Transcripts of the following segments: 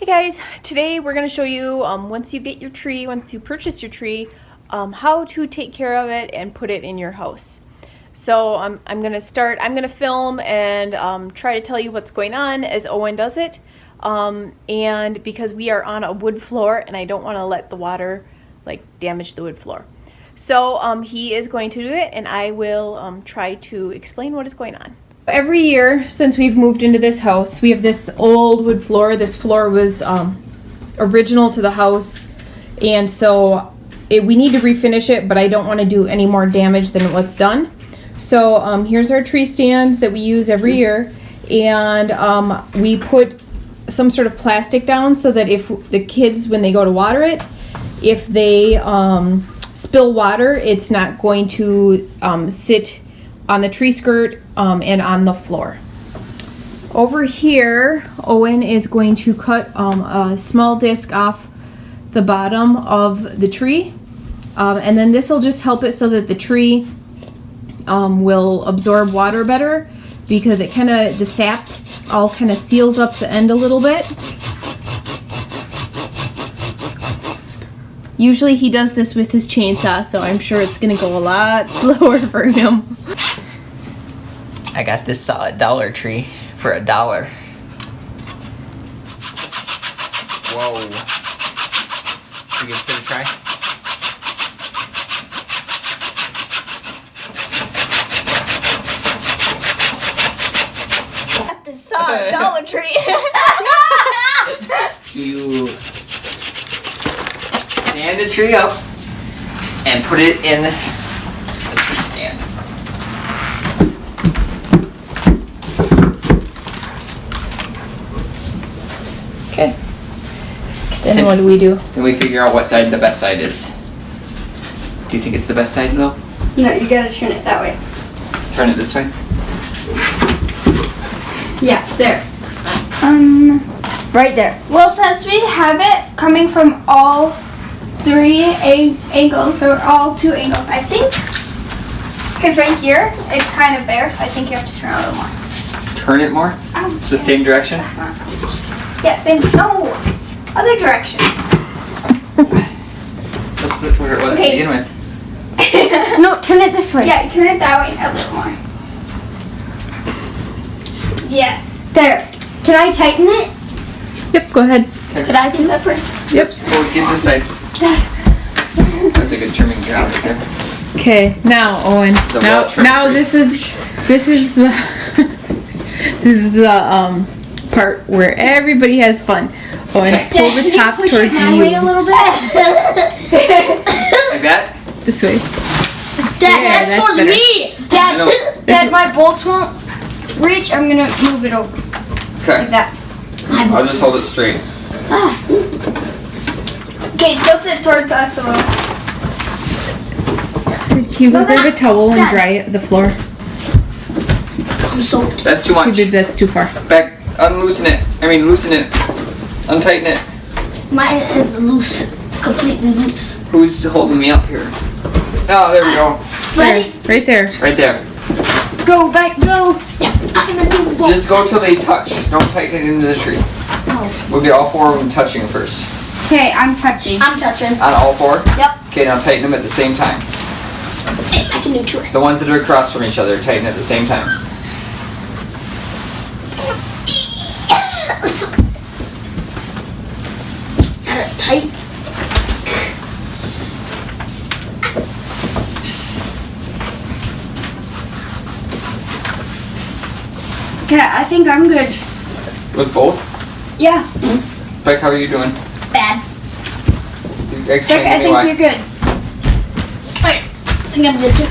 Hey guys, today we're going to show you once you purchase your tree, how to take care of it and put it in your house. So I'm going to film and try to tell you what's going on as Owen does it. And because we are on a wood floor and I don't want to let the water damage the wood floor. So he is going to do it and I will try to explain what is going on. Every year since we've moved into this house, we have this old wood floor. This floor was original to the house, and so we need to refinish it, but I don't want to do any more damage than what's done. So here's our tree stand that we use every year, and we put some sort of plastic down so that if the kids, when they go to water it, if they spill water, it's not going to sit on the tree skirt and on the floor. Over here, Owen is going to cut a small disc off the bottom of the tree, and then this will just help it so that the tree will absorb water better, because it the sap all seals up the end a little bit. Usually he does this with his chainsaw, so I'm sure it's gonna go a lot slower for him. I got this saw at Dollar Tree for $1. Whoa. Should we give this a try? Got this saw at Dollar Tree. You stand the tree up and put it in the tree stand. Okay. Then what do we do? Then we figure out what side the best side is. Do you think it's the best side though? No, you gotta turn it that way. Turn it this way? Yeah, there. Right there. Well, since we have it coming from all three angles, or all two angles, I think, because right here, it's kind of bare, so I think you have to turn it a little more. Turn it more? The same direction? Yeah, same. No, other direction. That's where it was to begin with. No, turn it this way. Yeah, turn it that way a little more. Yes. There. Can I tighten it? Yep, go ahead. Okay. Could I do that first? Yep. Well, get this side. That's a good trimming job right there. Okay, now Owen. So Now this is the this is the part where everybody has fun. Owen, pull the top towards you. Way a little bit. Like that? This way. Dad, that's towards better. me. Dad, my bolts won't reach. I'm gonna move it over. Okay. Like that. I'll just hold it straight. Okay, tilt it towards us a little. So you go grab a towel and dry the floor. I'm soaked. That's too much. That's too far. Back, loosen it. Untighten it. Mine is loose, completely loose. Who's holding me up here? Oh, there we go. Ready? Right there. Right there. Go back, go. Yeah, I'm gonna do both. Just go till they touch. Don't tighten it into the tree. Oh. We'll get all four of them touching first. Okay, I'm touching. I'm touching. On all four? Yep. Okay, now tighten them at the same time. I can do two. The ones that are across from each other, tighten at the same time. Got it tight. Okay, I think I'm good. With both? Yeah. Beck, how are you doing? Bad. Explain Jack, to me I why. think you're good. Alright, I think I'm good too.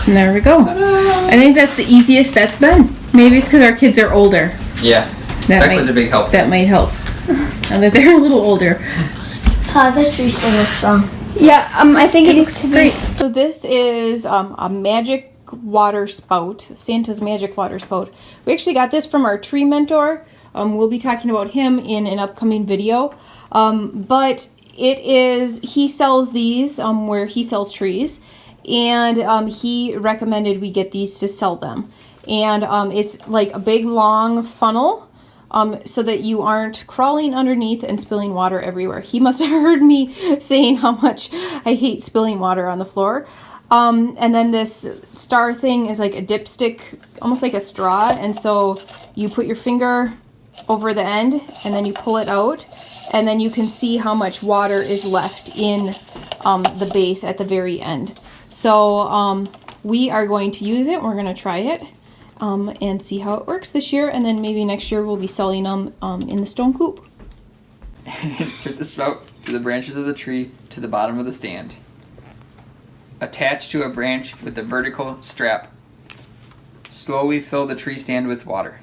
And there we go. I think that's the easiest that's been. Maybe it's because our kids are older. Yeah. Beck was a big help. That might help. Now that they're a little older. This tree still looks strong. Yeah, I think it looks great. So this is a magic water spout, Santa's magic water spout. We actually got this from our tree mentor. We'll be talking about him in an upcoming video. But he sells these where he sells trees, and he recommended we get these to sell them. And it's like a big long funnel so that you aren't crawling underneath and spilling water everywhere. He must have heard me saying how much I hate spilling water on the floor. And then this star thing is like a dipstick, almost like a straw. And so you put your finger over the end and then you pull it out, and then you can see how much water is left in the base at the very end. So we are going to use it. We're going to try it and see how it works this year. And then maybe next year we'll be selling them in the stone coop. Insert the spout through the branches of the tree to the bottom of the stand. Attach to a branch with a vertical strap. Slowly fill the tree stand with water.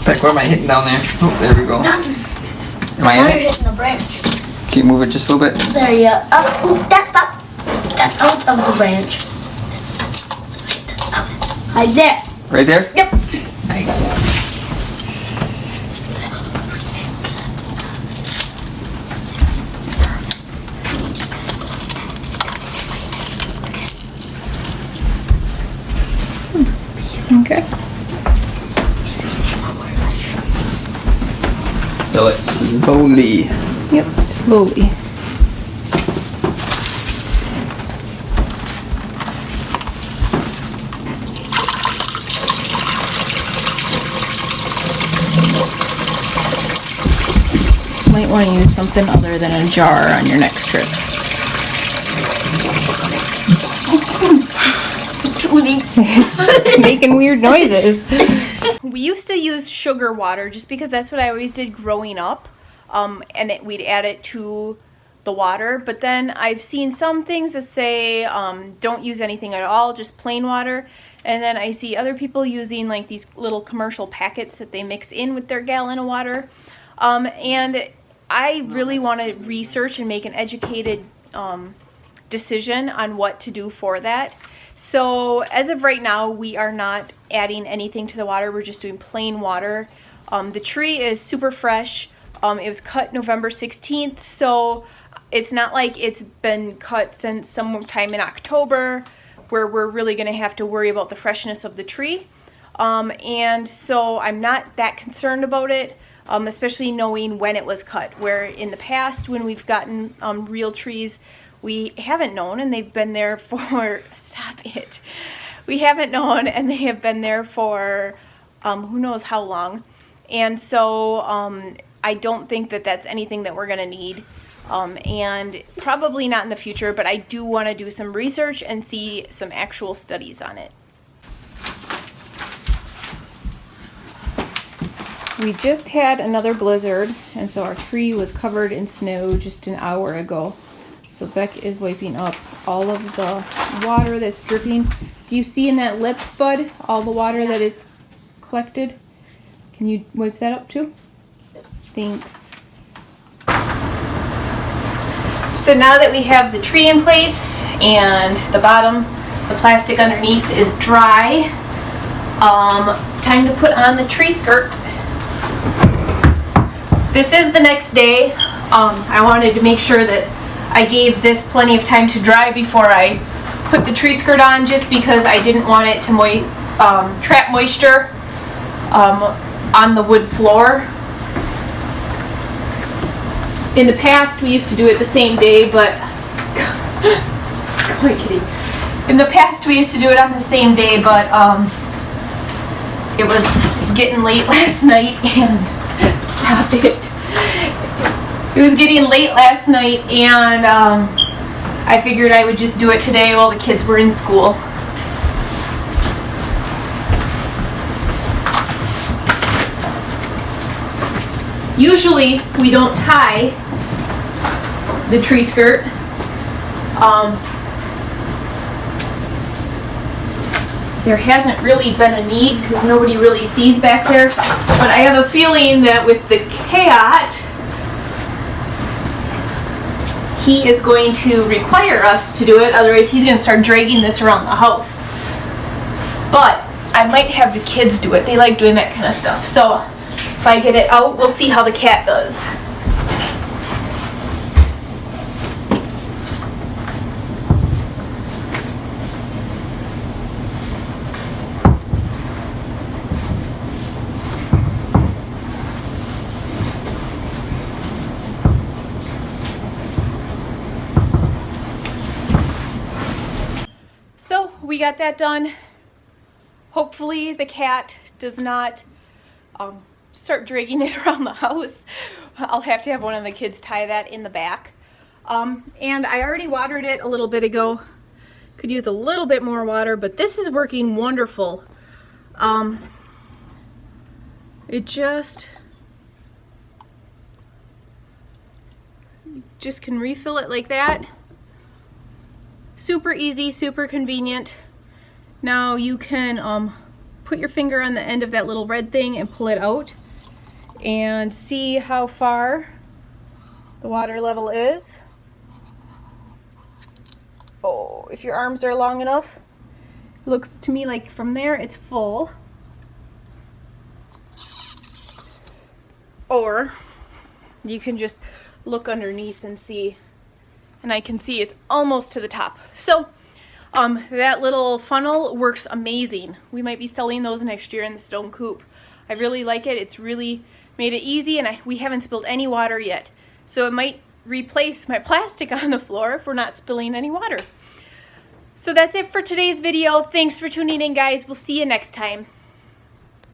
Like, what am I hitting down there? Oh, there we go. Am I Now in you're it? hitting the branch. Can you move it just a little bit? There you go. Oh, that's up. That's out of the branch. Right there. Right there? Yep. Nice. Okay. Fill it slowly. Yep, slowly. Might want to use something other than a jar on your next trip. It's making weird noises. We used to use sugar water just because that's what I always did growing up, and we'd add it to the water. But then I've seen some things that say don't use anything at all, just plain water. And then I see other people using like these little commercial packets that they mix in with their gallon of water. And I really want to research and make an educated decision on what to do for that. So as of right now, we are not adding anything to the water. We're just doing plain water. The tree is super fresh. It was cut November 16th, so it's not like it's been cut since sometime in October where we're really going to have to worry about the freshness of the tree. And so I'm not that concerned about it, especially knowing when it was cut, where in the past when we've gotten real trees, we haven't known, and they've been there for, stop it, we haven't known, and they have been there for who knows how long. And so I don't think that that's anything that we're going to need, and probably not in the future, but I do want to do some research and see some actual studies on it. We just had another blizzard, and so our tree was covered in snow just an hour ago. So Beck is wiping up all of the water that's dripping. Do you see in that lip, Bud, all the water that it's collected? Can you wipe that up too? Thanks. So now that we have the tree in place and the bottom, the plastic underneath is dry, time to put on the tree skirt. This is the next day. I wanted to make sure that I gave this plenty of time to dry before I put the tree skirt on, just because I didn't want it to trap moisture on the wood floor. In the past, we used to do it the same day, but come on, kitty. In the past, we used to do it on the same day, but it was getting late last night, and stop it. It was getting late last night, and I figured I would just do it today while the kids were in school. Usually, we don't tie the tree skirt. There hasn't really been a need because nobody really sees back there, but I have a feeling that with the cat, he is going to require us to do it, otherwise he's going to start dragging this around the house. But I might have the kids do it. They like doing that kind of stuff. So if I get it out, we'll see how the cat does. got that done. Hopefully the cat does not start dragging it around the house. I'll have to have one of the kids tie that in the back. And I already watered it a little bit ago. Could use a little bit more water, but this is working wonderful. It just can refill it like that. Super easy, super convenient. Now you can put your finger on the end of that little red thing and pull it out and see how far the water level is. Oh, if your arms are long enough, it looks to me like from there it's full. Or you can just look underneath and see, and I can see it's almost to the top. So that little funnel works amazing. We might be selling those next year in the stone coop. I really like it. It's really made it easy, and we haven't spilled any water yet. So it might replace my plastic on the floor if we're not spilling any water. So that's it for today's video. Thanks for tuning in, guys. We'll see you next time.